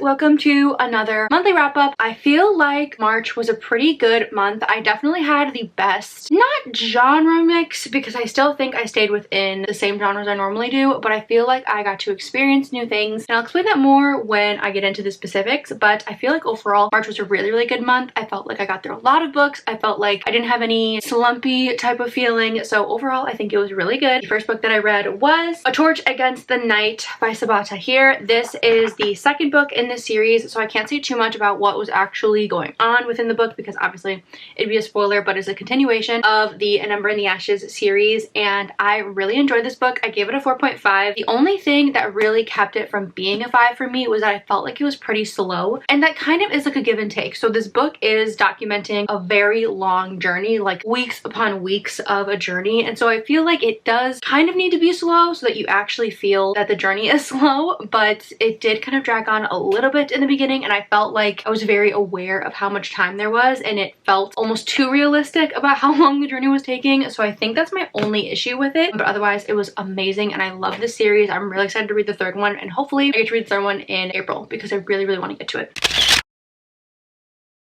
welcome to another monthly wrap up. I feel like March was a pretty good month. I definitely had the best, not genre mix, because I still think I stayed within the same genres I normally do, but I feel like I got to experience new things, and I'll explain that more when I get into the specifics. But I feel like overall March was a really good month. I felt like I got through a lot of books. I felt like I didn't have any slumpy type of feeling, so overall I think it was really good. The first book that I read was A Torch Against the Night by Sabata here. This is the second book in this series, so I can't say too much about what was actually going on within the book because obviously it'd be a spoiler, but it's a continuation of the An Ember in the Ashes series, and I really enjoyed this book. I gave it a 4.5. The only thing that really kept it from being a 5 for me was that I felt like it was pretty slow, and that kind of is like a give and take. So this book is documenting a very long journey, like weeks upon weeks of a journey, and so I feel like it does kind of need to be slow so that you actually feel that the journey is slow, but it did kind of drag on a little bit in the beginning, and I felt like I was very aware of how much time there was, and it felt almost too realistic about how long the journey was taking. So I think that's my only issue with it, but otherwise it was amazing and I love this series. I'm really excited to read the third one, and hopefully I get to read the third one in April because I really want to get to it.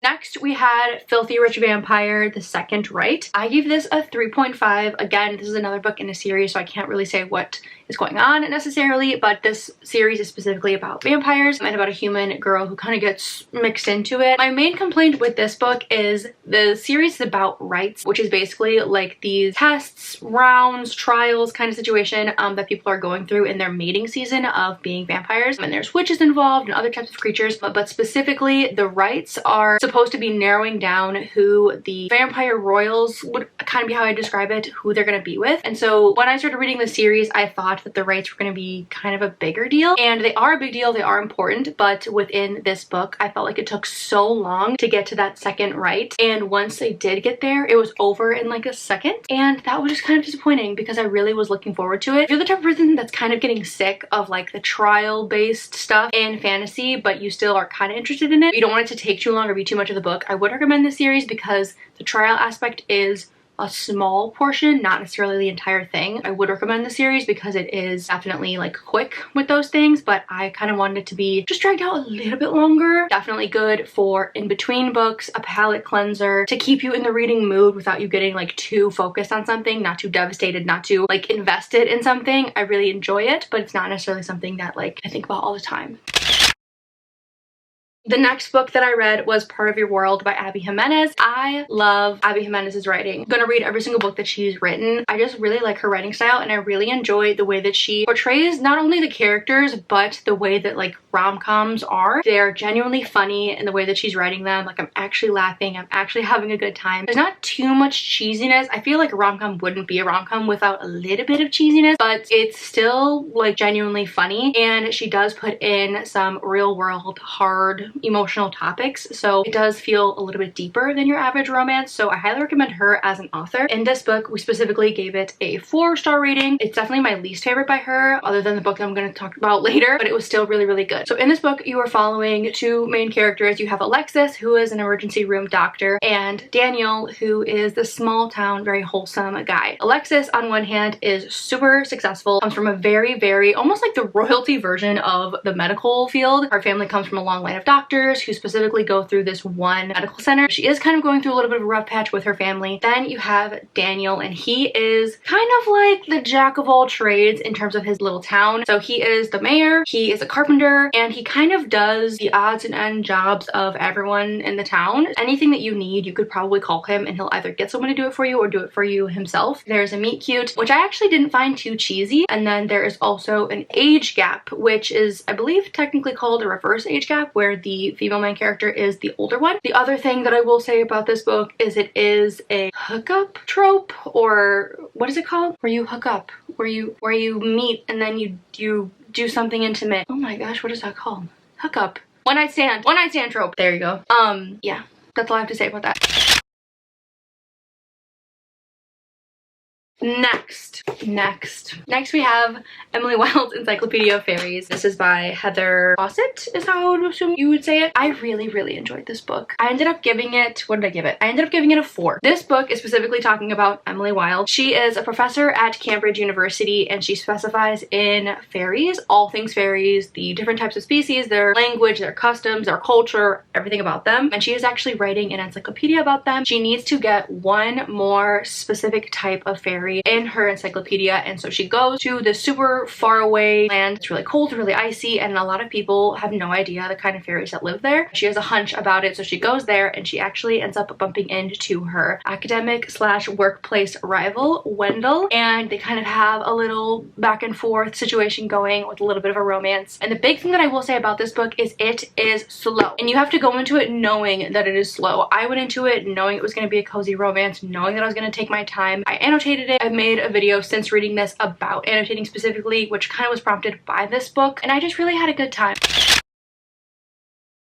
Next, we had Filthy Rich Vampire, The Second Right. I gave this a 3.5. Again, this is another book in a series, so I can't really say what is going on necessarily, but this series is specifically about vampires and about a human girl who kind of gets mixed into it. My main complaint with this book is the series is about rites, which is basically like these tests, rounds, trials kind of situation that people are going through in their mating season of being vampires. And there's witches involved and other types of creatures, but specifically the rites are supposed to be narrowing down who the vampire royals would kind of be how I describe it, who they're going to be with. And so when I started reading the series, I thought that the rites were going to be kind of a bigger deal, and they are a big deal, they are important, but within this book I felt like it took so long to get to that second rite, and once they did get there it was over in like a second, and that was just kind of disappointing because I really was looking forward to it. If you're the type of person that's kind of getting sick of like the trial based stuff in fantasy but you still are kind of interested in it, you don't want it to take too long or be too much of the book, I would recommend this series because the trial aspect is a small portion, not necessarily the entire thing. I would recommend the series because it is definitely like quick with those things, but I kind of wanted it to be just dragged out a little bit longer. Definitely good for in between books, a palate cleanser to keep you in the reading mood without you getting like too focused on something, not too devastated, not too like invested in something. I really enjoy it, but it's not necessarily something that like I think about all the time. The next book that I read was Part of Your World by Abby Jimenez. I love Abby Jimenez's writing. I'm gonna read every single book that she's written. I just really like her writing style, and I really enjoy the way that she portrays not only the characters but the way that like rom-coms are. They're genuinely funny in the way that she's writing them. Like I'm actually laughing, I'm actually having a good time. There's not too much cheesiness. I feel like a rom-com wouldn't be a rom-com without a little bit of cheesiness, but it's still like genuinely funny, and she does put in some real world hard emotional topics, so it does feel a little bit deeper than your average romance, so I highly recommend her as an author. In this book, we specifically gave it a 4-star rating. It's definitely my least favorite by her, other than the book that I'm going to talk about later, but it was still really good. So in this book, you are following two main characters. You have Alexis, who is an emergency room doctor, and Daniel, who is the small town, very wholesome guy. Alexis, on one hand, is super successful, comes from a very almost like the royalty version of the medical field. Her family comes from a long line of doctors who specifically go through this one medical center. She is kind of going through a little bit of a rough patch with her family. Then you have Daniel, and he is kind of like the jack of all trades in terms of his little town. So he is the mayor, he is a carpenter, and he kind of does the odds and end jobs of everyone in the town. Anything that you need, you could probably call him and he'll either get someone to do it for you or do it for you himself. There's a meet cute, which I actually didn't find too cheesy, and then there is also an age gap, which is I believe technically called a reverse age gap, where the female main character is the older one. The other thing that I will say about this book is it is a hookup trope, or what is it called? Where you hook up, where you meet and then you do something intimate. Oh my gosh, what is that called? Hookup. One night stand trope. There you go. Yeah, that's all I have to say about that. Next we have Emily Wilde's Encyclopedia of Fairies. This is by Heather Fawcett is how I would assume you would say it. I really enjoyed this book. I ended up giving it, what did I give it? I ended up giving it a 4. This book is specifically talking about Emily Wilde. She is a professor at Cambridge University and she specifies in fairies, all things fairies, the different types of species, their language, their customs, their culture, everything about them. And she is actually writing an encyclopedia about them. She needs to get one more specific type of fairy in her encyclopedia, and so she goes to the super far away land. It's really cold, really icy, and a lot of people have no idea the kind of fairies that live there. She has a hunch about it, so she goes there and she actually ends up bumping into her academic slash workplace rival, Wendell, and they kind of have a little back and forth situation going with a little bit of a romance. And the big thing that I will say about this book is it is slow, and you have to go into it knowing that it is slow. I went into it knowing it was going to be a cozy romance, knowing that I was going to take my time. I annotated it. I've made a video since reading this about annotating specifically, which kind of was prompted by this book, and I just really had a good time.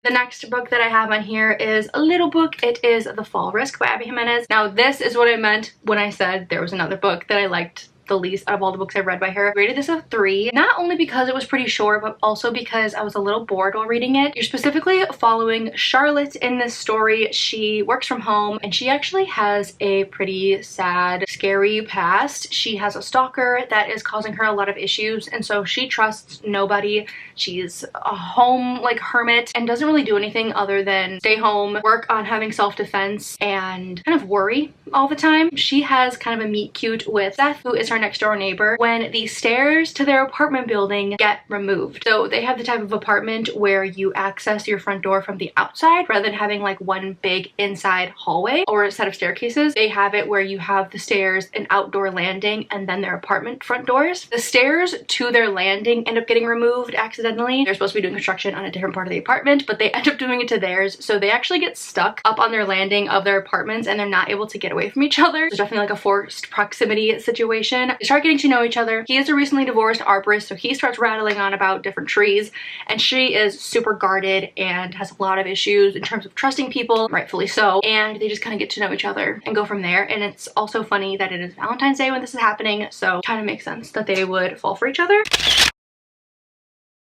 The next book that I have on here is a little book. It is The Fall Risk by Abby Jimenez. Now this is what I meant when I said there was another book that I liked the least out of all the books I've read by her. I rated this a 3, not only because it was pretty short, but also because I was a little bored while reading it. You're specifically following Charlotte in this story. She works from home and she actually has a pretty sad, scary past. She has a stalker that is causing her a lot of issues, and so she trusts nobody. She's a home like hermit and doesn't really do anything other than stay home, work on having self-defense, and kind of worry all the time. She has kind of a meet cute with Seth, who is her next door neighbor, when the stairs to their apartment building get removed. So they have the type of apartment where you access your front door from the outside rather than having like one big inside hallway or a set of staircases. They have it where you have the stairs, an outdoor landing, and then their apartment front doors. The stairs to their landing end up getting removed accidentally. They're supposed to be doing construction on a different part of the apartment, but they end up doing it to theirs, so they actually get stuck up on their landing of their apartments and they're not able to get away from each other. It's definitely like a forced proximity situation. They start getting to know each other. He is a recently divorced arborist, so he starts rattling on about different trees, and she is super guarded and has a lot of issues in terms of trusting people, rightfully so, and they just kind of get to know each other and go from there. And it's also funny that it is Valentine's Day when this is happening, so kind of makes sense that they would fall for each other.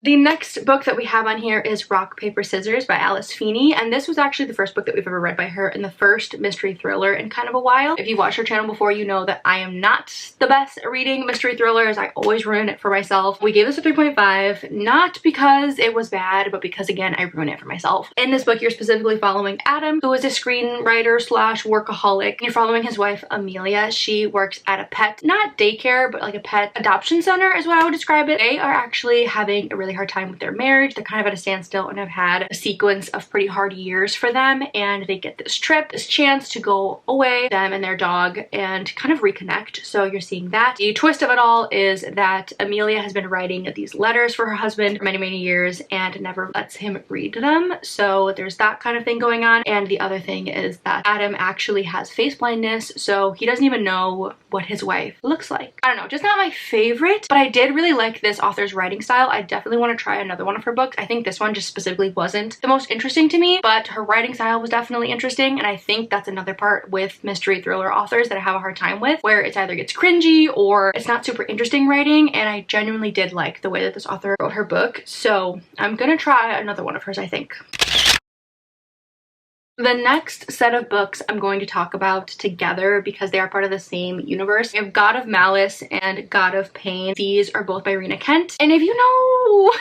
The next book that we have on here is Rock, Paper, Scissors by Alice Feeney, and this was actually the first book that we've ever read by her and the first mystery thriller in kind of a while. If you've watched her channel before, you know that I am not the best at reading mystery thrillers. I always ruin it for myself. We gave this a 3.5, not because it was bad, but because, again, I ruin it for myself. In this book, you're specifically following Adam, who is a screenwriter slash workaholic. You're following his wife, Amelia. She works at a pet, not daycare, but like a pet adoption center is what I would describe it. They are actually having a really hard time with their marriage. They're kind of at a standstill and have had a sequence of pretty hard years for them, and they get this trip, this chance to go away, them and their dog, and kind of reconnect. So you're seeing that. The twist of it all is that Amelia has been writing these letters for her husband for many years and never lets him read them. So there's that kind of thing going on. And the other thing is that Adam actually has face blindness, so he doesn't even know what his wife looks like. I don't know, just not my favorite, but I did really like this author's writing style. I definitely want to try another one of her books. I think this one just specifically wasn't the most interesting to me, but her writing style was definitely interesting, and I think that's another part with mystery thriller authors that I have a hard time with, where it's either gets cringy or it's not super interesting writing, and I genuinely did like the way that this author wrote her book, so I'm gonna try another one of hers, I think. The next set of books I'm going to talk about together because they are part of the same universe. We have God of Malice and God of Pain. These are both by Rena Kent. And if you know,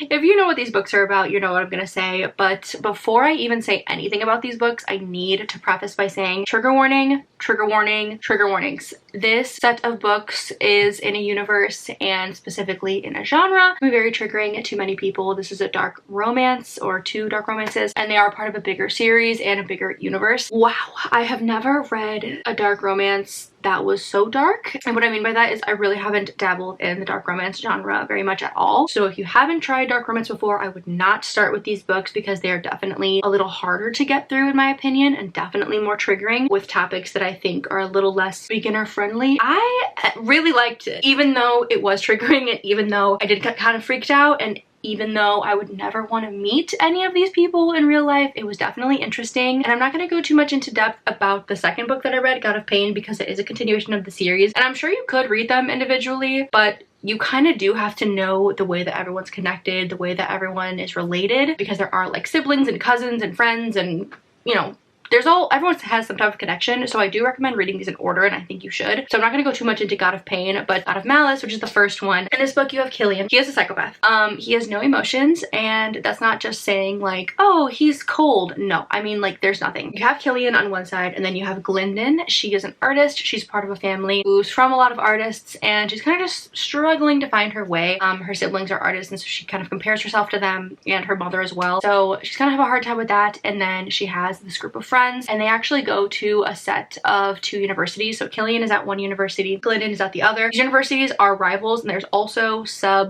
if you know what these books are about, you know what I'm gonna say. But before I even say anything about these books, I need to preface by saying trigger warning, trigger warning, trigger warnings. This set of books is in a universe and specifically in a genre can be very triggering to many people. This is a dark romance or two dark romances, and they are part of a bigger series and a bigger universe. Wow, I have never read a dark romance that was so dark, and what I mean by that is I really haven't dabbled in the dark romance genre very much at all. So if you haven't tried dark romance before, I would not start with these books because they are definitely a little harder to get through in my opinion, and definitely more triggering with topics that I think are a little less beginner friendly. I really liked it, even though it was triggering and even though I did get kind of freaked out, and even though I would never want to meet any of these people in real life, it was definitely interesting. And I'm not going to go too much into depth about the second book that I read, God of Pain, because it is a continuation of the series, and I'm sure you could read them individually, but you kind of do have to know the way that everyone's connected, the way that everyone is related, because there are like siblings and cousins and friends and, you know, everyone has some type of connection. So I do recommend reading these in order, and I think you should. So I'm not going to go too much into God of Pain, but God of Malice, which is the first one. In this book, you have Killian. He is a psychopath. He has no emotions, and that's not just saying like, oh, he's cold. No, I mean like there's nothing. You have Killian on one side, and then you have Glyndon. She is an artist. She's part of a family who's from a lot of artists, and she's kind of just struggling to find her way. Her siblings are artists, and so she kind of compares herself to them, and her mother as well. So she's kind of have a hard time with that. And then she has this group of friends, and they actually go to a set of 2 universities. So Killian is at one university, Glyndon is at the other. These universities are rivals, and there's also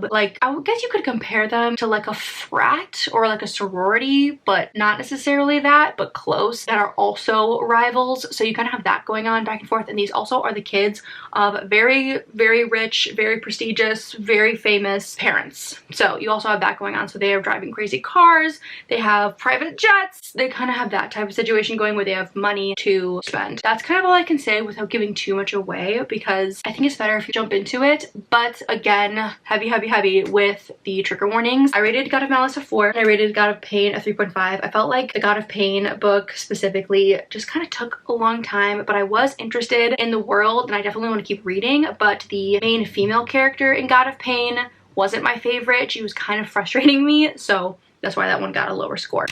like, I guess you could compare them to like a frat or like a sorority, but not necessarily that, but close, that are also rivals. So you kind of have that going on back and forth. And these also are the kids of very, very rich, very prestigious, very famous parents. So you also have that going on. So they are driving crazy cars, they have private jets, they kind of have that type of situation going where they have money to spend. That's kind of all I can say without giving too much away, because I think it's better if you jump into it. But again, heavy with the trigger warnings. I rated God of Malice a 4, and I rated God of Pain a 3.5. I felt like the God of Pain book specifically just kind of took a long time, but I was interested in the world, and I definitely want to keep reading. But the main female character in God of Pain wasn't my favorite. She was kind of frustrating me, so that's why that one got a lower score.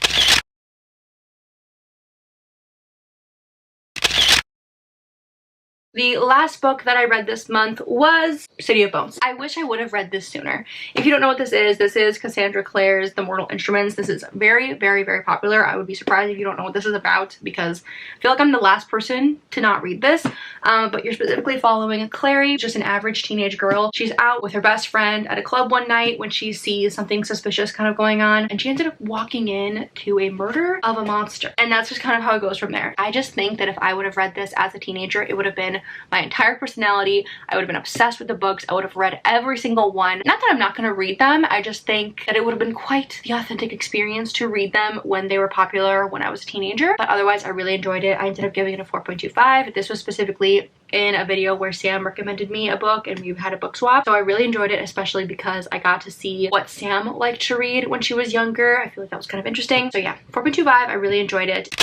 The last book that I read this month was City of Bones. I wish I would have read this sooner. If you don't know what this is Cassandra Clare's The Mortal Instruments. This is very, very, very popular. I would be surprised if you don't know what this is about, because I feel like I'm the last person to not read this. But you're specifically following Clary, just an average teenage girl. She's out with her best friend at a club one night when she sees something suspicious kind of going on, and she ended up walking in to a murder of a monster. And that's just kind of how it goes from there. I just think that if I would have read this as a teenager, it would have been my entire personality. I would have been obsessed with the books. I would have read every single one. Not that I'm not going to read them, I just think that it would have been quite the authentic experience to read them when they were popular when I was a teenager. But otherwise, I really enjoyed it. I ended up giving it a 4.25. This was specifically in a video where Sam recommended me a book and we had a book swap. So I really enjoyed it, especially because I got to see what Sam liked to read when she was younger. I feel like that was kind of interesting. So yeah, 4.25, I really enjoyed it.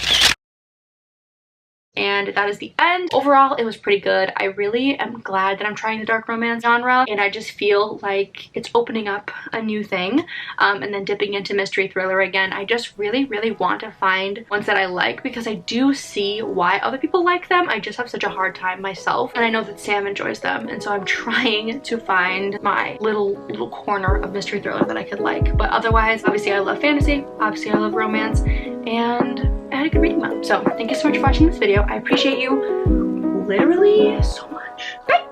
And that is the end. Overall, it was pretty good. I really am glad that I'm trying the dark romance genre, and I just feel like it's opening up a new thing. And then dipping into mystery thriller again. I just really, really want to find ones that I like, because I do see why other people like them. I just have such a hard time myself, and I know that Sam enjoys them, and so I'm trying to find my little corner of mystery thriller that I could like. But otherwise, obviously I love fantasy, obviously I love romance, and I had a good reading month. So thank you so much for watching this video. I appreciate you literally so much. Bye!